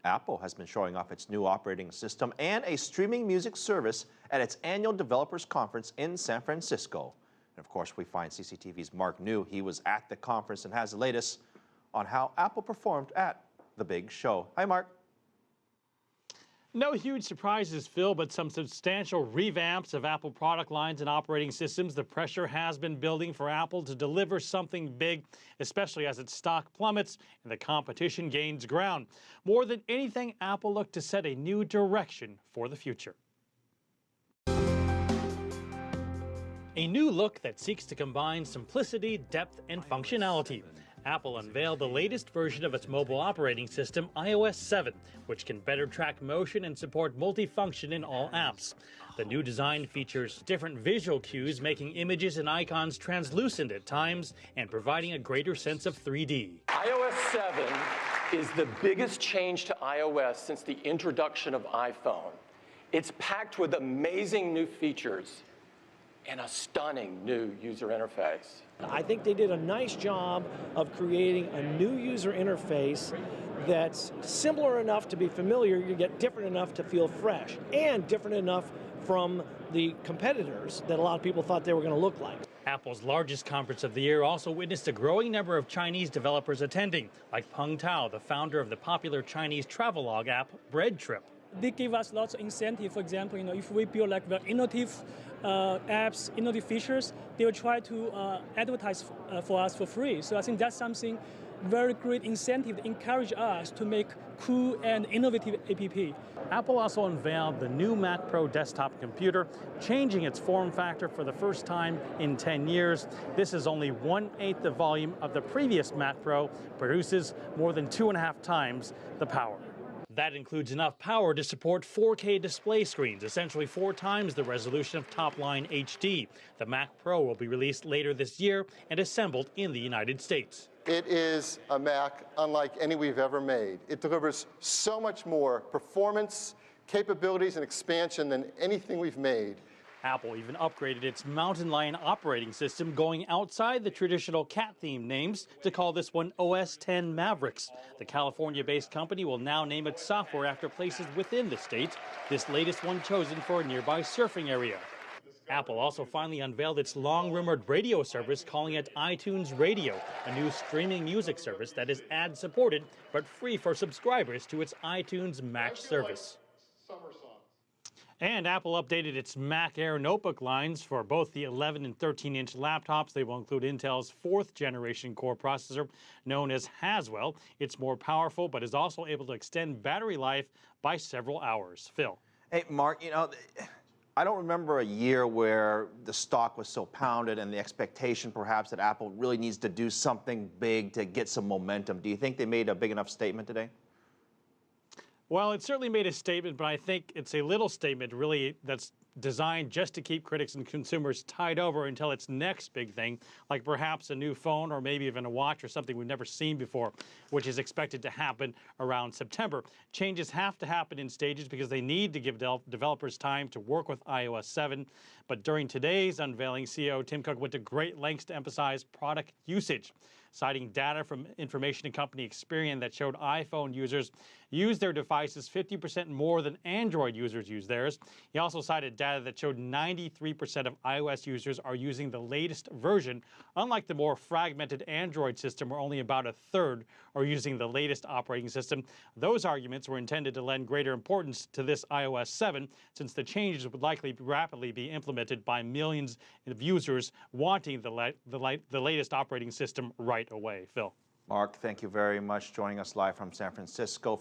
Apple has been showing off its new operating system and a streaming music service at its annual developers conference in San Francisco. And of course, we find CCTV's Mark Niu. He was at the conference and has the latest on how Apple performed at the big show. Hi, Mark. No huge surprises, Phil, but some substantial revamps of Apple product lines and operating systems. The pressure has been building for Apple to deliver something big, especially as its stock plummets and the competition gains ground. More than anything, Apple looked to set a new direction for the future. A new look that seeks to combine simplicity, depth, and functionality. Apple unveiled the latest version of its mobile operating system, iOS 7, which can better track motion and support multifunction in all apps. The new design features different visual cues, making images and icons translucent at times and providing a greater sense of 3D. iOS 7 is the biggest change to iOS since the introduction of iPhone. It's packed with amazing new features and a stunning new user interface. I think they did a nice job of creating a new user interface that's similar enough to be familiar, yet different enough to feel fresh, and different enough from the competitors that a lot of people thought they were going to look like. Apple's largest conference of the year also witnessed a growing number of Chinese developers attending, like Peng Tao, the founder of the popular Chinese travelogue app Bread Trip. They give us lots of incentive. For example, if we build like the innovative apps, innovative features, they will try to advertise for us for free. So I think that's something very great incentive to encourage us to make cool and innovative app. Apple also unveiled the new Mac Pro desktop computer, changing its form factor for the first time in 10 years. This is only 1/8 the volume of the previous Mac Pro, produces more than 2.5 times the power. That includes enough power to support 4K display screens, essentially 4 times the resolution of top-line HD. The Mac Pro will be released later this year and assembled in the United States. It is a Mac unlike any we've ever made. It delivers so much more performance, capabilities, and expansion than anything we've made. Apple even upgraded its Mountain Lion operating system, going outside the traditional cat-themed names to call this one OS X Mavericks. The California-based company will now name its software after places within the state, this latest one chosen for a nearby surfing area. Apple also finally unveiled its long-rumored radio service, calling it iTunes Radio, a new streaming music service that is ad-supported but free for subscribers to its iTunes Match service. And Apple updated its Mac Air notebook lines for both the 11 and 13-inch laptops. They will include Intel's 4th-generation core processor, known as Haswell. It's more powerful, but is also able to extend battery life by several hours. Phil. Hey, Mark, I don't remember a year where the stock was so pounded and the expectation perhaps that Apple really needs to do something big to get some momentum. Do you think they made a big enough statement today? Well, it certainly made a statement, but I think it's a little statement really that's designed just to keep critics and consumers tied over until its next big thing, like perhaps a new phone or maybe even a watch or something we've never seen before, which is expected to happen around September. Changes have to happen in stages because they need to give developers time to work with iOS 7. But during today's unveiling, CEO Tim Cook went to great lengths to emphasize product usage, citing data from information company Experian that showed iPhone users use their devices 50% more than Android users use theirs. He also cited data that showed 93% of iOS users are using the latest version, unlike the more fragmented Android system where only about 1/3 are using the latest operating system. Those arguments were intended to lend greater importance to this iOS 7, since the changes would likely rapidly be implemented by millions of users wanting the latest operating system right away. Phil. Mark, thank you very much, joining us live from San Francisco.